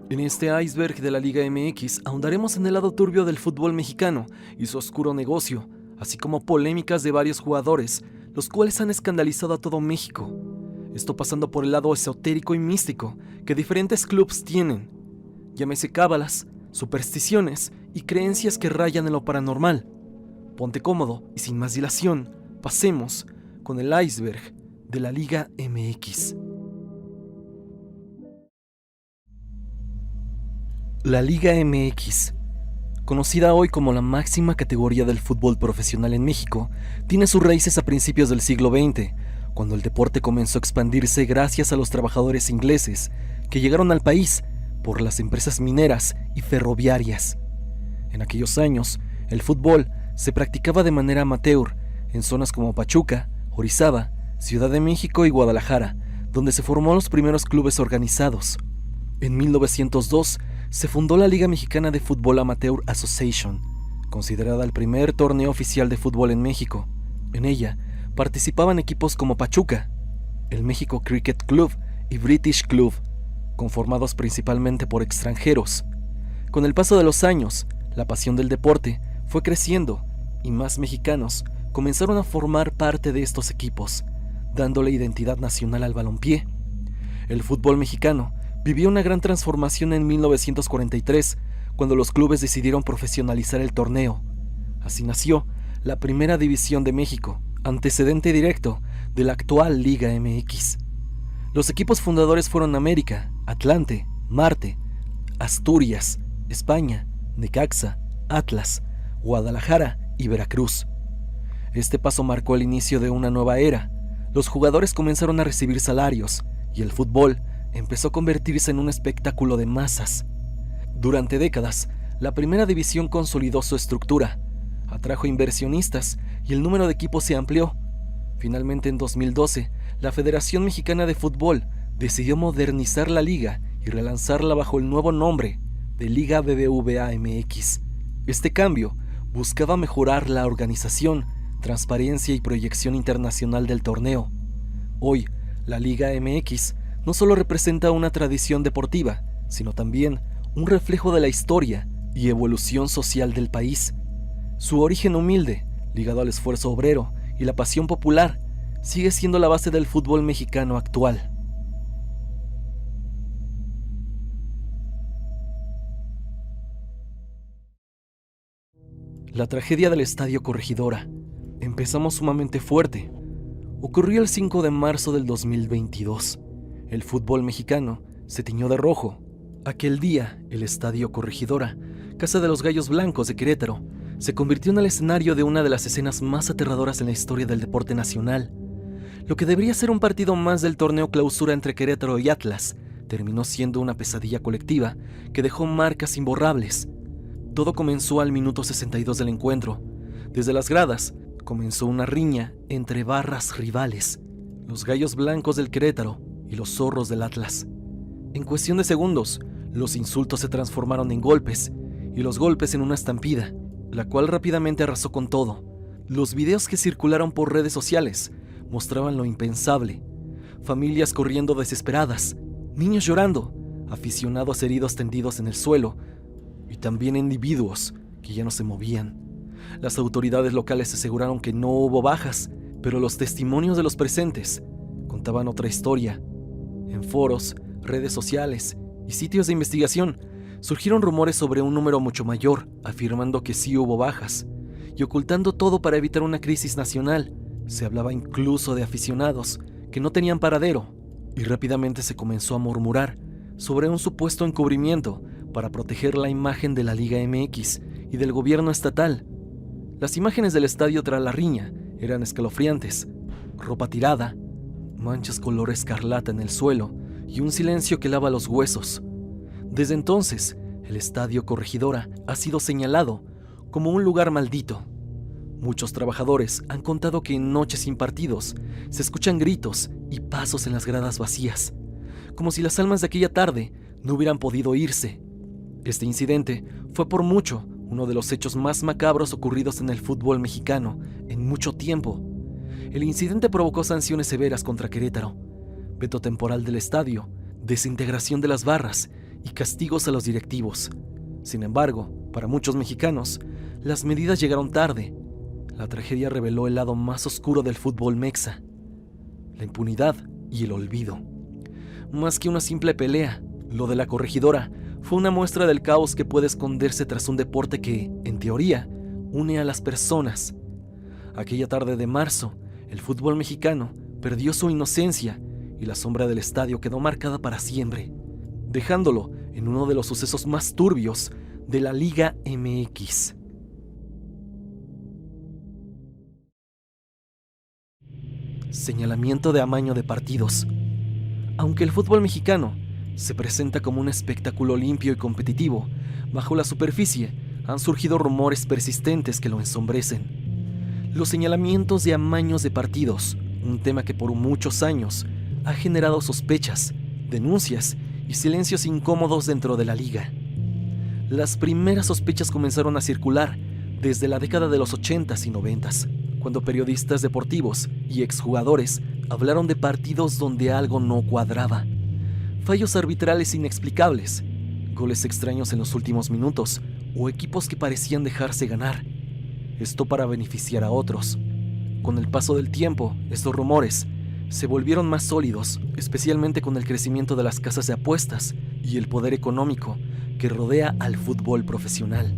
En este iceberg de la Liga MX ahondaremos en el lado turbio del fútbol mexicano y su oscuro negocio, así como polémicas de varios jugadores, los cuales han escandalizado a todo México. Esto pasando por el lado esotérico y místico que diferentes clubes tienen. Llámese cábalas, supersticiones y creencias que rayan en lo paranormal. Ponte cómodo y sin más dilación, pasemos con el iceberg de la Liga MX. La Liga MX, conocida hoy como la máxima categoría del fútbol profesional en México, tiene sus raíces a principios del siglo XX, cuando el deporte comenzó a expandirse gracias a los trabajadores ingleses que llegaron al país por las empresas mineras y ferroviarias. En aquellos años, el fútbol se practicaba de manera amateur en zonas como Pachuca, Orizaba, Ciudad de México y Guadalajara, donde se formó los primeros clubes organizados. En 1902 se fundó la Liga Mexicana de Fútbol Amateur Association, considerada el primer torneo oficial de fútbol en México. En ella participaban equipos como Pachuca, el México Cricket Club y British Club, conformados principalmente por extranjeros. Con el paso de los años, la pasión del deporte fue creciendo y más mexicanos comenzaron a formar parte de estos equipos, dándole identidad nacional al balompié. El fútbol mexicano vivió una gran transformación en 1943, cuando los clubes decidieron profesionalizar el torneo. Así nació la Primera División de México, antecedente directo de la actual Liga MX. Los equipos fundadores fueron América, Atlante, Marte, Asturias, España, Necaxa, Atlas, Guadalajara y Veracruz. Este paso marcó el inicio de una nueva era. Los jugadores comenzaron a recibir salarios y el fútbol empezó a convertirse en un espectáculo de masas. Durante décadas, la Primera División consolidó su estructura, atrajo inversionistas y el número de equipos se amplió. Finalmente, en 2012, la Federación Mexicana de Fútbol decidió modernizar la liga y relanzarla bajo el nuevo nombre de Liga BBVA MX. Este cambio buscaba mejorar la organización, transparencia y proyección internacional del torneo. Hoy, la Liga MX no solo representa una tradición deportiva, sino también un reflejo de la historia y evolución social del país. Su origen humilde, ligado al esfuerzo obrero y la pasión popular, sigue siendo la base del fútbol mexicano actual. La tragedia del Estadio Corregidora. Empezamos sumamente fuerte. Ocurrió el 5 de marzo del 2022. El fútbol mexicano se tiñó de rojo. Aquel día, el Estadio Corregidora, casa de los Gallos Blancos de Querétaro, se convirtió en el escenario de una de las escenas más aterradoras en la historia del deporte nacional. Lo que debería ser un partido más del torneo clausura entre Querétaro y Atlas, terminó siendo una pesadilla colectiva que dejó marcas imborrables. Todo comenzó al minuto 62 del encuentro. Desde las gradas, comenzó una riña entre barras rivales, los Gallos Blancos del Querétaro y los Zorros del Atlas. En cuestión de segundos, los insultos se transformaron en golpes y los golpes en una estampida, la cual rápidamente arrasó con todo. Los videos que circularon por redes sociales mostraban lo impensable: familias corriendo desesperadas, niños llorando, aficionados heridos tendidos en el suelo y también individuos que ya no se movían. Las autoridades locales aseguraron que no hubo bajas, pero los testimonios de los presentes contaban otra historia. En foros, redes sociales y sitios de investigación surgieron rumores sobre un número mucho mayor, afirmando que sí hubo bajas, y ocultando todo para evitar una crisis nacional. Se hablaba incluso de aficionados que no tenían paradero, y rápidamente se comenzó a murmurar sobre un supuesto encubrimiento para proteger la imagen de la Liga MX y del gobierno estatal. Las imágenes del estadio tras la riña eran escalofriantes: ropa tirada, manchas color escarlata en el suelo y un silencio que lava los huesos. Desde entonces, el Estadio Corregidora ha sido señalado como un lugar maldito. Muchos trabajadores han contado que en noches sin partidos se escuchan gritos y pasos en las gradas vacías, como si las almas de aquella tarde no hubieran podido irse. Este incidente fue por mucho uno de los hechos más macabros ocurridos en el fútbol mexicano en mucho tiempo. El incidente provocó sanciones severas contra Querétaro, veto temporal del estadio, desintegración de las barras y castigos a los directivos. Sin embargo, para muchos mexicanos, las medidas llegaron tarde. La tragedia reveló el lado más oscuro del fútbol mexa: la impunidad y el olvido. Más que una simple pelea, lo de la corregidora fue una muestra del caos que puede esconderse tras un deporte que, en teoría, une a las personas. Aquella tarde de marzo, el fútbol mexicano perdió su inocencia y la sombra del estadio quedó marcada para siempre, dejándolo en uno de los sucesos más turbios de la Liga MX. Señalamiento de amaño de partidos. Aunque el fútbol mexicano se presenta como un espectáculo limpio y competitivo, bajo la superficie han surgido rumores persistentes que lo ensombrecen. Los señalamientos de amaños de partidos, un tema que por muchos años ha generado sospechas, denuncias y silencios incómodos dentro de la liga. Las primeras sospechas comenzaron a circular desde la década de los 80s y 90s, cuando periodistas deportivos y exjugadores hablaron de partidos donde algo no cuadraba. Fallos arbitrales inexplicables, goles extraños en los últimos minutos o equipos que parecían dejarse ganar. Esto para beneficiar a otros. Con el paso del tiempo, estos rumores se volvieron más sólidos, especialmente con el crecimiento de las casas de apuestas y el poder económico que rodea al fútbol profesional.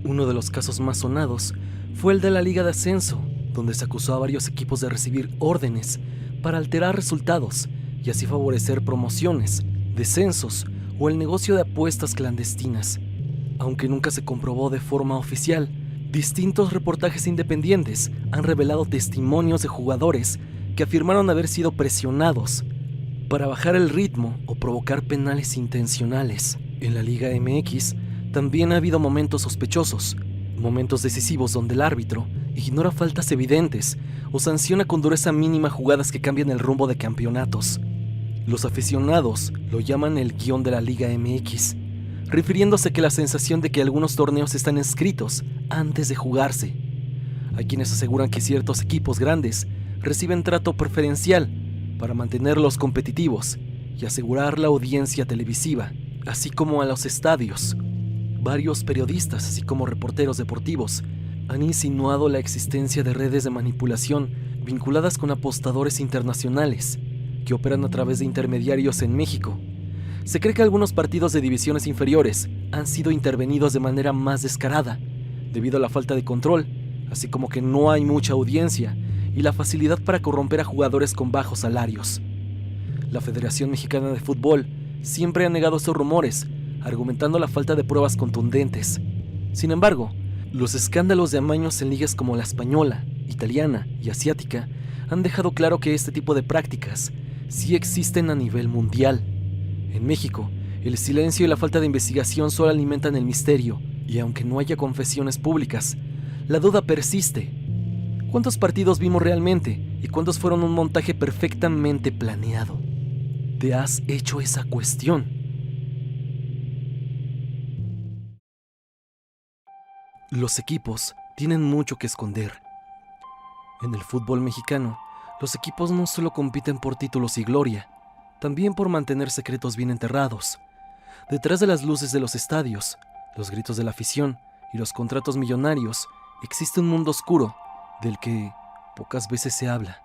Uno de los casos más sonados fue el de la Liga de Ascenso, donde se acusó a varios equipos de recibir órdenes para alterar resultados y así favorecer promociones, descensos o el negocio de apuestas clandestinas. Aunque nunca se comprobó de forma oficial, distintos reportajes independientes han revelado testimonios de jugadores que afirmaron haber sido presionados para bajar el ritmo o provocar penales intencionales. En la Liga MX también ha habido momentos sospechosos, momentos decisivos donde el árbitro ignora faltas evidentes o sanciona con dureza mínima jugadas que cambian el rumbo de campeonatos. Los aficionados lo llaman el guión de la Liga MX, refiriéndose a la sensación de que algunos torneos están escritos antes de jugarse. Hay quienes aseguran que ciertos equipos grandes reciben trato preferencial para mantenerlos competitivos y asegurar la audiencia televisiva, así como a los estadios. Varios periodistas, así como reporteros deportivos, han insinuado la existencia de redes de manipulación vinculadas con apostadores internacionales que operan a través de intermediarios en México. Se cree que algunos partidos de divisiones inferiores han sido intervenidos de manera más descarada, debido a la falta de control, así como que no hay mucha audiencia y la facilidad para corromper a jugadores con bajos salarios. La Federación Mexicana de Fútbol siempre ha negado estos rumores, argumentando la falta de pruebas contundentes. Sin embargo, los escándalos de amaños en ligas como la española, italiana y asiática han dejado claro que este tipo de prácticas sí existen a nivel mundial. En México, el silencio y la falta de investigación solo alimentan el misterio, y aunque no haya confesiones públicas, la duda persiste. ¿Cuántos partidos vimos realmente y cuántos fueron un montaje perfectamente planeado? ¿Te has hecho esa cuestión? Los equipos tienen mucho que esconder. En el fútbol mexicano, los equipos no solo compiten por títulos y gloria, también por mantener secretos bien enterrados. Detrás de las luces de los estadios, los gritos de la afición y los contratos millonarios, existe un mundo oscuro del que pocas veces se habla.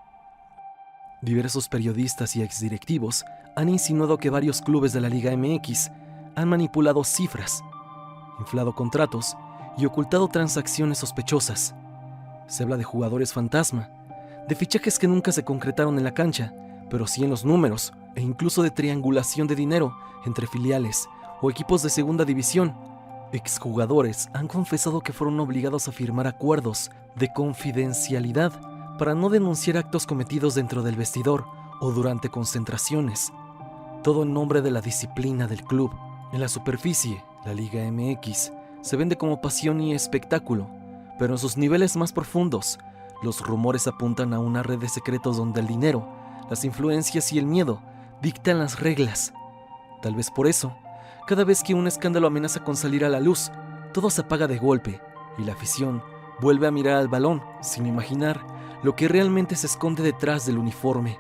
Diversos periodistas y exdirectivos han insinuado que varios clubes de la Liga MX han manipulado cifras, inflado contratos y ocultado transacciones sospechosas. Se habla de jugadores fantasma, de fichajes que nunca se concretaron en la cancha, pero sí en los números, e incluso de triangulación de dinero entre filiales o equipos de segunda división. Exjugadores han confesado que fueron obligados a firmar acuerdos de confidencialidad para no denunciar actos cometidos dentro del vestidor o durante concentraciones. Todo en nombre de la disciplina del club. En la superficie, la Liga MX se vende como pasión y espectáculo, pero en sus niveles más profundos, los rumores apuntan a una red de secretos donde el dinero, las influencias y el miedo dictan las reglas. Tal vez por eso, cada vez que un escándalo amenaza con salir a la luz, todo se apaga de golpe y la afición vuelve a mirar al balón sin imaginar lo que realmente se esconde detrás del uniforme.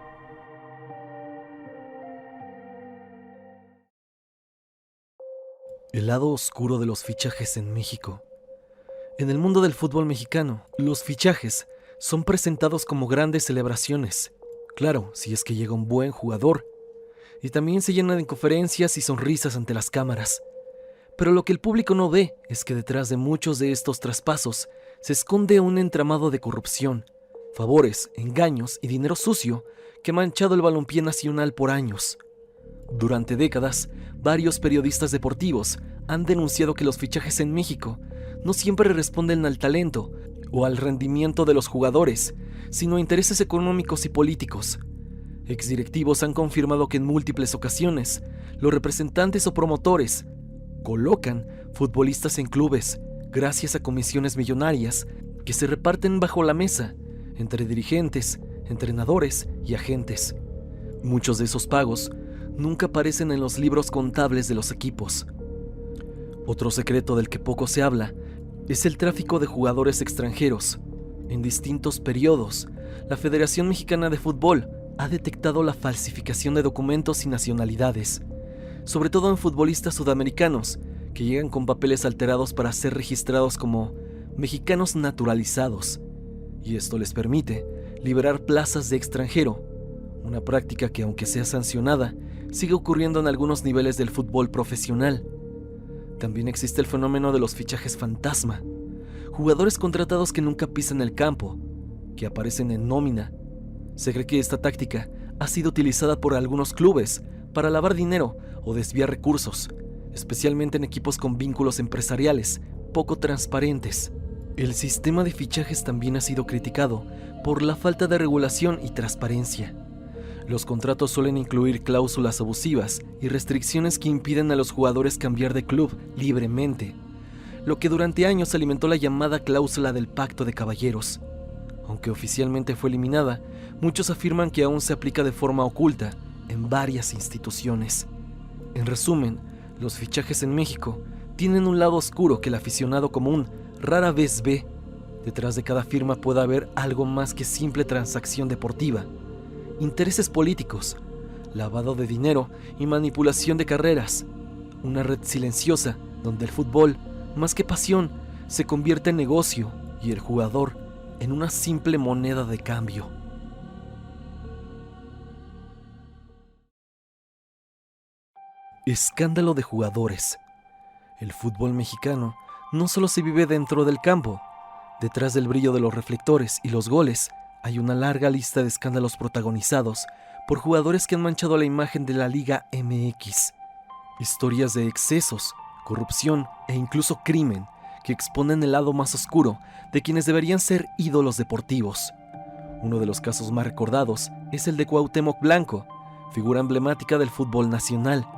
El lado oscuro de los fichajes en México. En el mundo del fútbol mexicano, los fichajes son presentados como grandes celebraciones. Claro, si es que llega un buen jugador. Y también se llenan de conferencias y sonrisas ante las cámaras. Pero lo que el público no ve es que detrás de muchos de estos traspasos se esconde un entramado de corrupción, favores, engaños y dinero sucio que ha manchado el balompié nacional por años. Durante décadas, varios periodistas deportivos han denunciado que los fichajes en México no siempre responden al talento o al rendimiento de los jugadores, sino a intereses económicos y políticos. Exdirectivos han confirmado que en múltiples ocasiones, los representantes o promotores colocan futbolistas en clubes gracias a comisiones millonarias que se reparten bajo la mesa entre dirigentes, entrenadores y agentes. Muchos de esos pagos nunca aparecen en los libros contables de los equipos. Otro secreto del que poco se habla es el tráfico de jugadores extranjeros. En distintos periodos, la Federación Mexicana de Fútbol ha detectado la falsificación de documentos y nacionalidades, sobre todo en futbolistas sudamericanos que llegan con papeles alterados para ser registrados como mexicanos naturalizados, y esto les permite liberar plazas de extranjero, una práctica que, aunque sea sancionada, sigue ocurriendo en algunos niveles del fútbol profesional. También existe el fenómeno de los fichajes fantasma, jugadores contratados que nunca pisan el campo, que aparecen en nómina. Se cree que esta táctica ha sido utilizada por algunos clubes para lavar dinero o desviar recursos, especialmente en equipos con vínculos empresariales poco transparentes. El sistema de fichajes también ha sido criticado por la falta de regulación y transparencia. Los contratos suelen incluir cláusulas abusivas y restricciones que impiden a los jugadores cambiar de club libremente, lo que durante años alimentó la llamada cláusula del Pacto de Caballeros. Aunque oficialmente fue eliminada, muchos afirman que aún se aplica de forma oculta en varias instituciones. En resumen, los fichajes en México tienen un lado oscuro que el aficionado común rara vez ve. Detrás de cada firma puede haber algo más que simple transacción deportiva. Intereses políticos, lavado de dinero y manipulación de carreras. Una red silenciosa donde el fútbol, más que pasión, se convierte en negocio y el jugador en una simple moneda de cambio. Escándalo de jugadores. El fútbol mexicano no solo se vive dentro del campo. Detrás del brillo de los reflectores y los goles hay una larga lista de escándalos protagonizados por jugadores que han manchado la imagen de la Liga MX. Historias de excesos, corrupción e incluso crimen que exponen el lado más oscuro de quienes deberían ser ídolos deportivos. Uno de los casos más recordados es el de Cuauhtémoc Blanco, figura emblemática del fútbol nacional,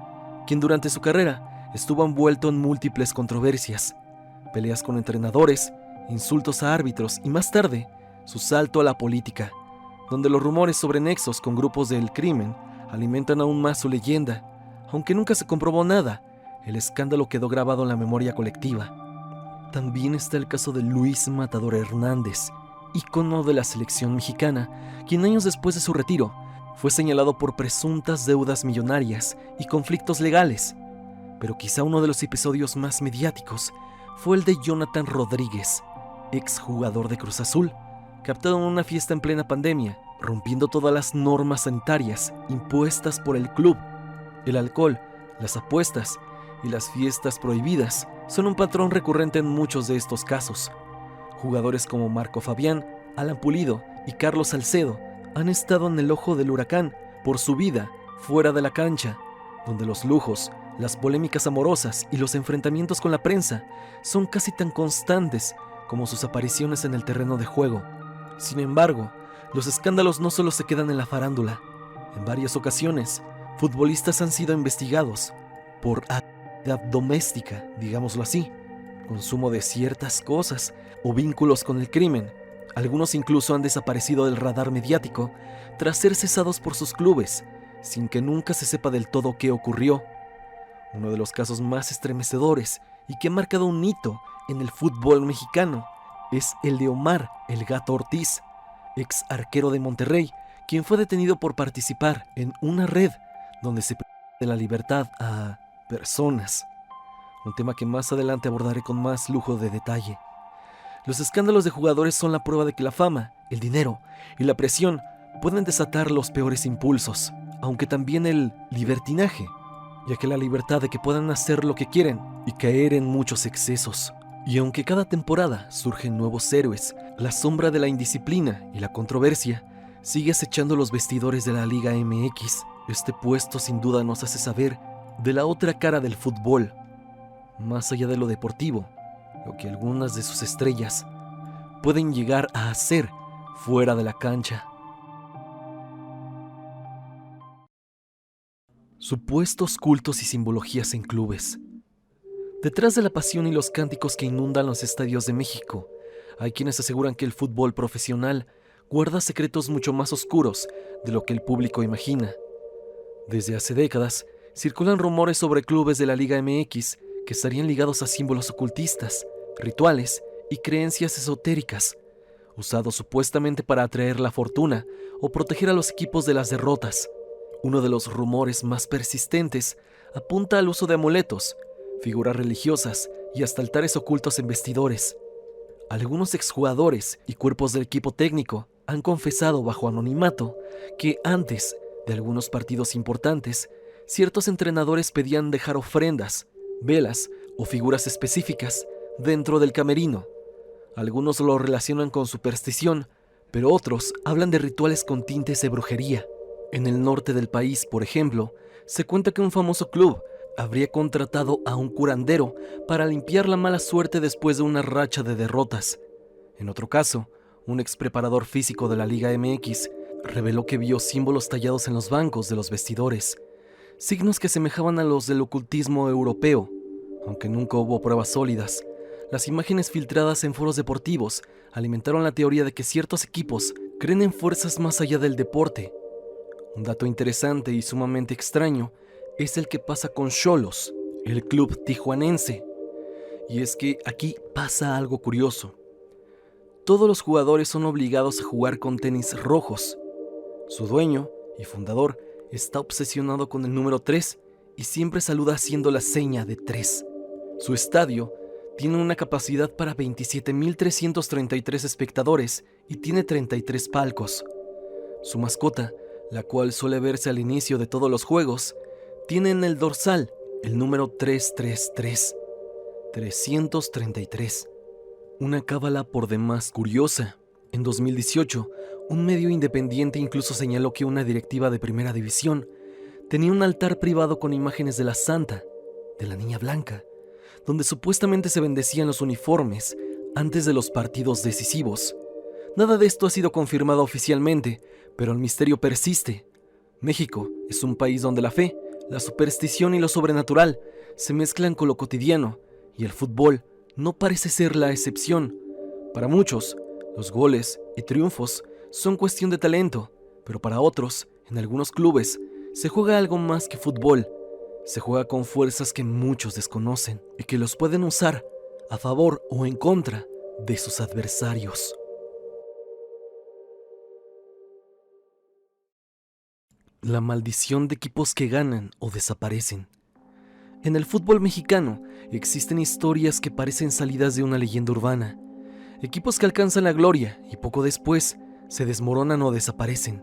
quien durante su carrera estuvo envuelto en múltiples controversias, peleas con entrenadores, insultos a árbitros y más tarde, su salto a la política, donde los rumores sobre nexos con grupos del crimen alimentan aún más su leyenda. Aunque nunca se comprobó nada, el escándalo quedó grabado en la memoria colectiva. También está el caso de Luis Matador Hernández, ícono de la selección mexicana, quien años después de su retiro fue señalado por presuntas deudas millonarias y conflictos legales. Pero quizá uno de los episodios más mediáticos fue el de Jonathan Rodríguez, exjugador de Cruz Azul, captado en una fiesta en plena pandemia, rompiendo todas las normas sanitarias impuestas por el club. El alcohol, las apuestas y las fiestas prohibidas son un patrón recurrente en muchos de estos casos. Jugadores como Marco Fabián, Alan Pulido y Carlos Salcedo han estado en el ojo del huracán por su vida fuera de la cancha, donde los lujos, las polémicas amorosas y los enfrentamientos con la prensa son casi tan constantes como sus apariciones en el terreno de juego. Sin embargo, los escándalos no solo se quedan en la farándula. En varias ocasiones, futbolistas han sido investigados por actividad doméstica, digámoslo así, consumo de ciertas cosas o vínculos con el crimen. Algunos incluso han desaparecido del radar mediático tras ser cesados por sus clubes, sin que nunca se sepa del todo qué ocurrió. Uno de los casos más estremecedores y que ha marcado un hito en el fútbol mexicano es el de Omar "El Gato" Ortiz, ex arquero de Monterrey, quien fue detenido por participar en una red donde se privaba de la libertad a personas. un tema que más adelante abordaré con más lujo de detalle. Los escándalos de jugadores son la prueba de que la fama, el dinero y la presión pueden desatar los peores impulsos, aunque también el libertinaje, ya que la libertad de que puedan hacer lo que quieren y caer en muchos excesos. Y aunque cada temporada surgen nuevos héroes, la sombra de la indisciplina y la controversia sigue acechando los vestidores de la Liga MX. Este puesto sin duda nos hace saber de la otra cara del fútbol, más allá de lo deportivo, lo que algunas de sus estrellas pueden llegar a hacer fuera de la cancha. Supuestos cultos y simbologías en clubes. Detrás de la pasión y los cánticos que inundan los estadios de México, hay quienes aseguran que el fútbol profesional guarda secretos mucho más oscuros de lo que el público imagina. Desde hace décadas, circulan rumores sobre clubes de la Liga MX que estarían ligados a símbolos ocultistas, rituales y creencias esotéricas, usados supuestamente para atraer la fortuna o proteger a los equipos de las derrotas. Uno de los rumores más persistentes apunta al uso de amuletos, figuras religiosas y hasta altares ocultos en vestidores. Algunos exjugadores y cuerpos del equipo técnico han confesado bajo anonimato que antes de algunos partidos importantes, ciertos entrenadores pedían dejar ofrendas, velas o figuras específicas dentro del camerino. Algunos lo relacionan con superstición, pero otros hablan de rituales con tintes de brujería. En el norte del país, por ejemplo, se cuenta que un famoso club habría contratado a un curandero para limpiar la mala suerte después de una racha de derrotas. En otro caso, un ex preparador físico de la Liga MX reveló que vio símbolos tallados en los bancos de los vestidores, signos que asemejaban a los del ocultismo europeo. Aunque nunca hubo pruebas sólidas, las imágenes filtradas en foros deportivos alimentaron la teoría de que ciertos equipos creen en fuerzas más allá del deporte. Un dato interesante y sumamente extraño es el que pasa con Xolos, el club tijuanense. Y es que aquí pasa algo curioso. Todos los jugadores son obligados a jugar con tenis rojos. Su dueño y fundador está obsesionado con el número 3 y siempre saluda haciendo la seña de 3. Su estadio tiene una capacidad para 27.333 espectadores y tiene 33 palcos. Su mascota, la cual suele verse al inicio de todos los juegos, tiene en el dorsal el número 333, 333. Una cábala por demás curiosa. En 2018, un medio independiente incluso señaló que una directiva de Primera División tenía un altar privado con imágenes de la Santa, de la Niña Blanca, donde supuestamente se bendecían los uniformes antes de los partidos decisivos. Nada de esto ha sido confirmado oficialmente, pero el misterio persiste. México es un país donde la fe, la superstición y lo sobrenatural se mezclan con lo cotidiano, y el fútbol no parece ser la excepción. Para muchos, los goles y triunfos son cuestión de talento, pero para otros, en algunos clubes, se juega algo más que fútbol. Se juega con fuerzas que muchos desconocen y que los pueden usar a favor o en contra de sus adversarios. La maldición de equipos que ganan o desaparecen. En el fútbol mexicano existen historias que parecen salidas de una leyenda urbana. Equipos que alcanzan la gloria y poco después se desmoronan o desaparecen.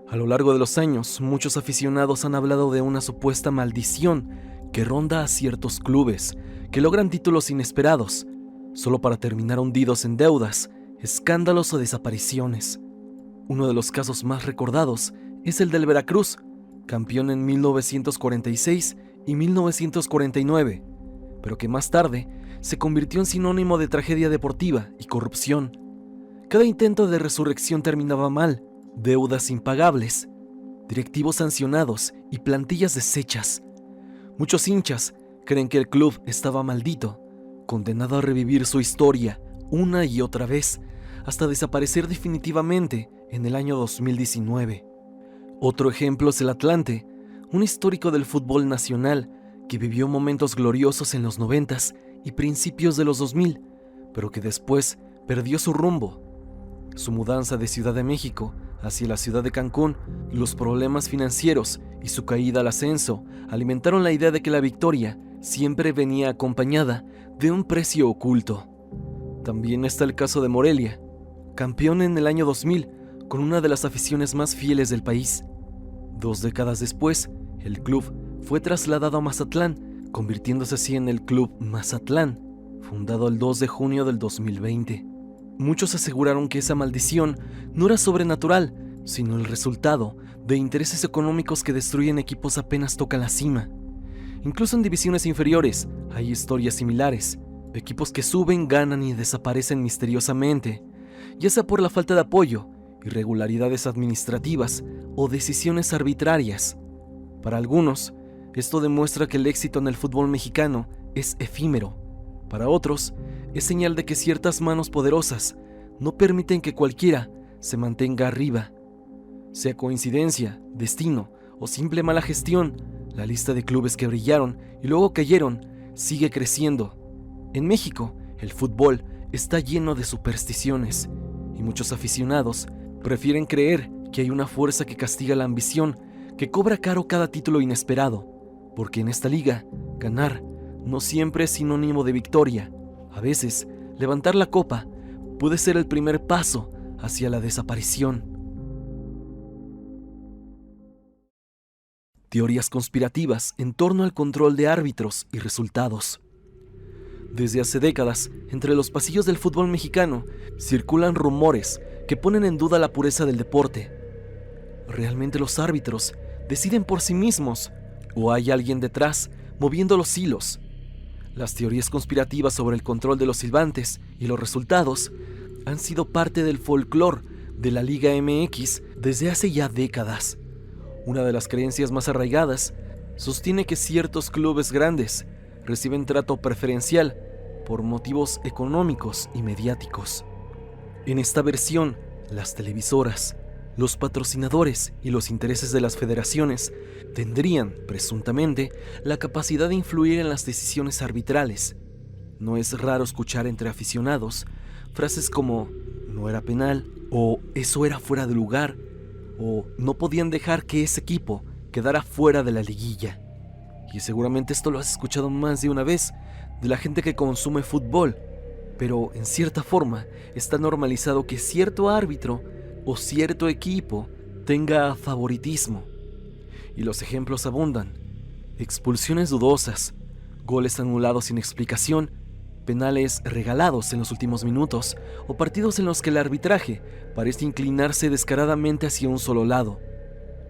A lo largo de los años, muchos aficionados han hablado de una supuesta maldición que ronda a ciertos clubes, que logran títulos inesperados, solo para terminar hundidos en deudas, escándalos o desapariciones. Uno de los casos más recordados es el del Veracruz, campeón en 1946 y 1949, pero que más tarde se convirtió en sinónimo de tragedia deportiva y corrupción. Cada intento de resurrección terminaba mal, deudas impagables, directivos sancionados y plantillas deshechas. Muchos hinchas creen que el club estaba maldito, condenado a revivir su historia una y otra vez, hasta desaparecer definitivamente en el año 2019. Otro ejemplo es el Atlante, un histórico del fútbol nacional que vivió momentos gloriosos en los 90s y principios de los 2000, pero que después perdió su rumbo. Su mudanza de Ciudad de México hacia la ciudad de Cancún, los problemas financieros y su caída al ascenso alimentaron la idea de que la victoria siempre venía acompañada de un precio oculto. También está el caso de Morelia, campeón en el año 2000, con una de las aficiones más fieles del país. 2 décadas después, el club fue trasladado a Mazatlán, convirtiéndose así en el Club Mazatlán, fundado el 2 de junio del 2020. Muchos aseguraron que esa maldición no era sobrenatural, sino el resultado de intereses económicos que destruyen equipos apenas tocan la cima. Incluso en divisiones inferiores hay historias similares, equipos que suben, ganan y desaparecen misteriosamente, ya sea por la falta de apoyo, irregularidades administrativas o decisiones arbitrarias. Para algunos, esto demuestra que el éxito en el fútbol mexicano es efímero. Para otros, es señal de que ciertas manos poderosas no permiten que cualquiera se mantenga arriba. Sea coincidencia, destino o simple mala gestión, la lista de clubes que brillaron y luego cayeron sigue creciendo. En México, el fútbol está lleno de supersticiones y muchos aficionados prefieren creer que hay una fuerza que castiga la ambición, que cobra caro cada título inesperado, porque en esta liga, ganar no siempre es sinónimo de victoria. A veces, levantar la copa puede ser el primer paso hacia la desaparición. Teorías conspirativas en torno al control de árbitros y resultados. Desde hace décadas, entre los pasillos del fútbol mexicano, circulan rumores que ponen en duda la pureza del deporte. ¿Realmente los árbitros deciden por sí mismos o hay alguien detrás moviendo los hilos? Las teorías conspirativas sobre el control de los silbantes y los resultados han sido parte del folclore de la Liga MX desde hace ya décadas. Una de las creencias más arraigadas sostiene que ciertos clubes grandes reciben trato preferencial por motivos económicos y mediáticos. En esta versión, las televisoras, los patrocinadores y los intereses de las federaciones tendrían, presuntamente, la capacidad de influir en las decisiones arbitrales. No es raro escuchar entre aficionados frases como «no era penal» o «eso era fuera de lugar» o «no podían dejar que ese equipo quedara fuera de la liguilla». Y seguramente esto lo has escuchado más de una vez de la gente que consume fútbol, pero en cierta forma está normalizado que cierto árbitro o cierto equipo tenga favoritismo. Y los ejemplos abundan: expulsiones dudosas, goles anulados sin explicación, penales regalados en los últimos minutos o partidos en los que el arbitraje parece inclinarse descaradamente hacia un solo lado.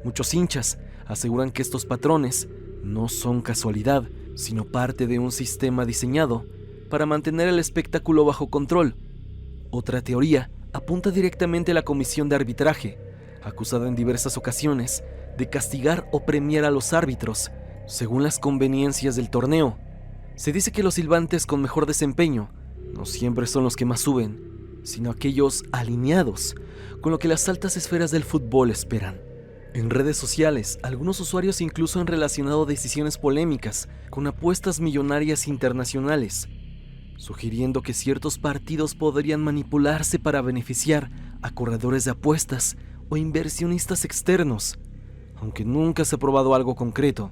Muchos hinchas aseguran que estos patrones no son casualidad, sino parte de un sistema diseñado para mantener el espectáculo bajo control. Otra teoría apunta directamente a la comisión de arbitraje, acusada en diversas ocasiones de castigar o premiar a los árbitros según las conveniencias del torneo. Se dice que los silbantes con mejor desempeño no siempre son los que más suben, sino aquellos alineados con lo que las altas esferas del fútbol esperan. En redes sociales, algunos usuarios incluso han relacionado decisiones polémicas con apuestas millonarias internacionales, sugiriendo que ciertos partidos podrían manipularse para beneficiar a corredores de apuestas o inversionistas externos. Aunque nunca se ha probado algo concreto,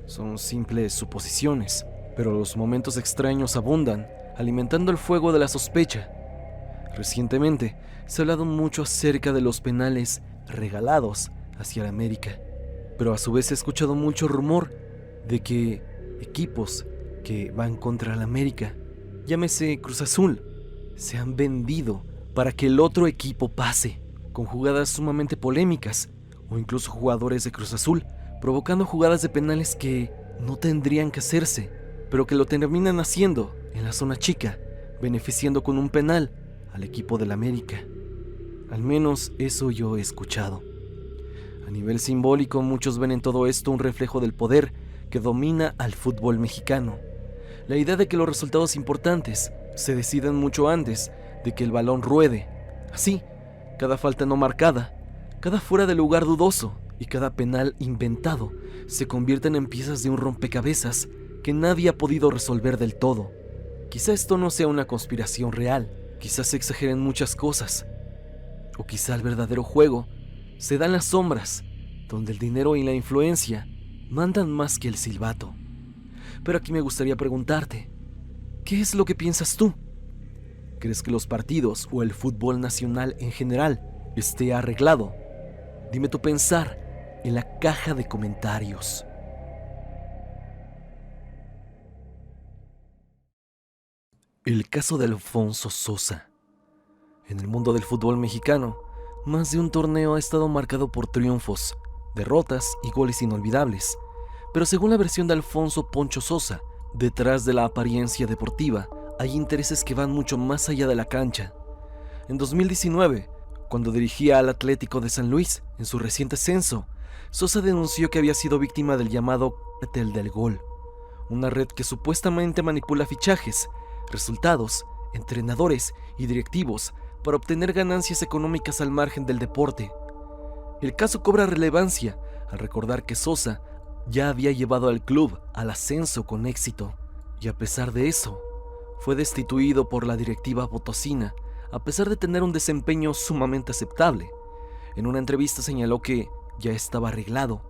son simples suposiciones, pero los momentos extraños abundan, alimentando el fuego de la sospecha. Recientemente, se ha hablado mucho acerca de los penales regalados hacia la América, pero a su vez he escuchado mucho rumor de que equipos que van contra la América, llámese Cruz Azul, se han vendido para que el otro equipo pase, con jugadas sumamente polémicas, o incluso jugadores de Cruz Azul provocando jugadas de penales que no tendrían que hacerse, pero que lo terminan haciendo en la zona chica, beneficiando con un penal al equipo del América. Al menos eso yo he escuchado. A nivel simbólico, muchos ven en todo esto un reflejo del poder que domina al fútbol mexicano. La idea de que los resultados importantes se deciden mucho antes de que el balón ruede. Así, cada falta no marcada, cada fuera de lugar dudoso y cada penal inventado se convierten en piezas de un rompecabezas que nadie ha podido resolver del todo. Quizá esto no sea una conspiración real, quizás se exageren muchas cosas, o quizá el verdadero juego se da en las sombras, donde el dinero y la influencia mandan más que el silbato. Pero aquí me gustaría preguntarte, ¿qué es lo que piensas tú? ¿Crees que los partidos o el fútbol nacional en general esté arreglado? Dime tu pensar en la caja de comentarios. El caso de Alfonso Sosa. En el mundo del fútbol mexicano, más de un torneo ha estado marcado por triunfos, derrotas y goles inolvidables. Pero según la versión de Alfonso Poncho Sosa, detrás de la apariencia deportiva hay intereses que van mucho más allá de la cancha. En 2019, cuando dirigía al Atlético de San Luis en su reciente ascenso, Sosa denunció que había sido víctima del llamado Cártel del Gol, una red que supuestamente manipula fichajes, resultados, entrenadores y directivos para obtener ganancias económicas al margen del deporte. El caso cobra relevancia al recordar que Sosa ya había llevado al club al ascenso con éxito, y a pesar de eso, fue destituido por la directiva potosina, a pesar de tener un desempeño sumamente aceptable. En una entrevista señaló que ya estaba arreglado,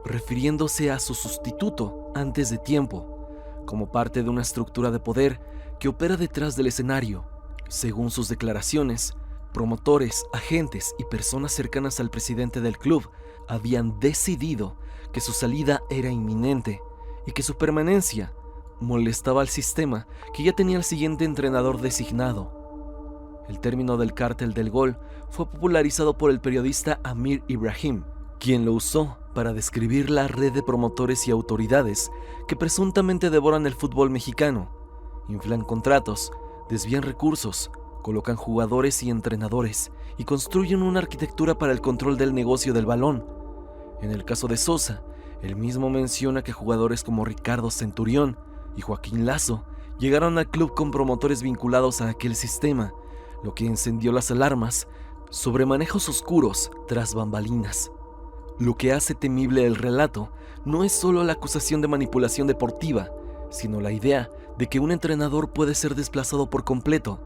refiriéndose a su sustituto antes de tiempo, como parte de una estructura de poder que opera detrás del escenario. Según sus declaraciones, promotores, agentes y personas cercanas al presidente del club habían decidido que su salida era inminente y que su permanencia molestaba al sistema que ya tenía el siguiente entrenador designado. El término del Cártel del Gol fue popularizado por el periodista Amir Ibrahim, quien lo usó para describir la red de promotores y autoridades que presuntamente devoran el fútbol mexicano, inflan contratos, desvían recursos, colocan jugadores y entrenadores y construyen una arquitectura para el control del negocio del balón. En el caso de Sosa, él mismo menciona que jugadores como Ricardo Centurión y Joaquín Lazo llegaron al club con promotores vinculados a aquel sistema, lo que encendió las alarmas sobre manejos oscuros tras bambalinas. Lo que hace temible el relato no es solo la acusación de manipulación deportiva, sino la idea de que un entrenador puede ser desplazado por completo,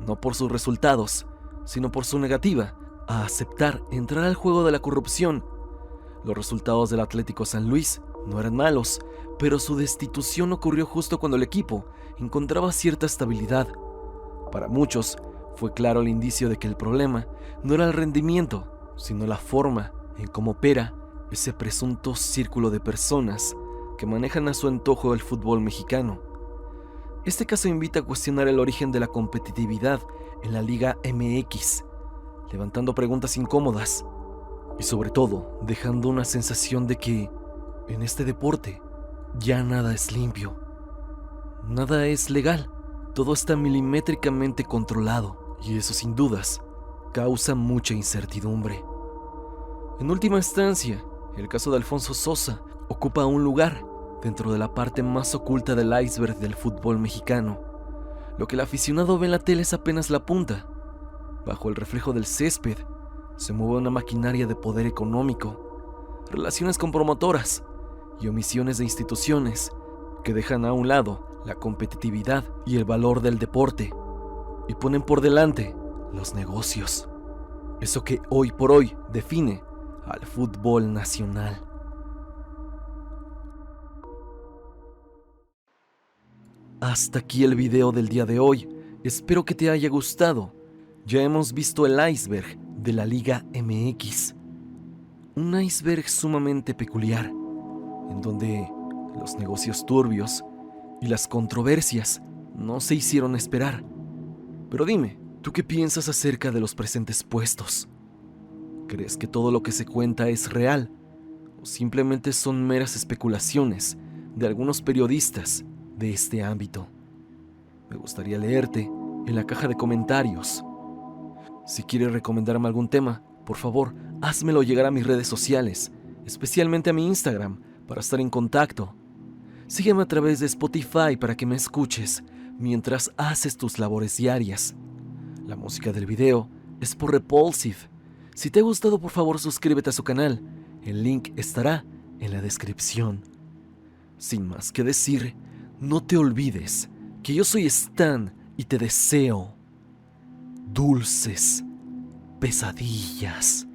no por sus resultados, sino por su negativa a aceptar entrar al juego de la corrupción. Los resultados del Atlético San Luis no eran malos, pero su destitución ocurrió justo cuando el equipo encontraba cierta estabilidad. Para muchos, fue claro el indicio de que el problema no era el rendimiento, sino la forma en cómo opera ese presunto círculo de personas que manejan a su antojo el fútbol mexicano. Este caso invita a cuestionar el origen de la competitividad en la Liga MX, levantando preguntas incómodas y sobre todo dejando una sensación de que en este deporte ya nada es limpio, nada es legal, todo está milimétricamente controlado y eso sin dudas causa mucha incertidumbre. En última instancia, el caso de Alfonso Sosa ocupa un lugar dentro de la parte más oculta del iceberg del fútbol mexicano. Lo que el aficionado ve en la tele es apenas la punta. Bajo el reflejo del césped se mueve una maquinaria de poder económico, relaciones con promotoras y omisiones de instituciones que dejan a un lado la competitividad y el valor del deporte y ponen por delante los negocios. Eso que hoy por hoy define al fútbol nacional. Hasta aquí el video del día de hoy. Espero que te haya gustado. Ya hemos visto el iceberg de la Liga MX. Un iceberg sumamente peculiar, en donde los negocios turbios y las controversias no se hicieron esperar. Pero dime, ¿tú qué piensas acerca de los presentes puestos? ¿Crees que todo lo que se cuenta es real? ¿O simplemente son meras especulaciones de algunos periodistas de este ámbito? Me gustaría leerte en la caja de comentarios. Si quieres recomendarme algún tema, por favor, házmelo llegar a mis redes sociales, especialmente a mi Instagram, para estar en contacto. Sígueme a través de Spotify para que me escuches mientras haces tus labores diarias. La música del video es por Repulsive. Si te ha gustado, por favor, suscríbete a su canal. El link estará en la descripción. Sin más que decir, no te olvides que yo soy Stan y te deseo dulces pesadillas.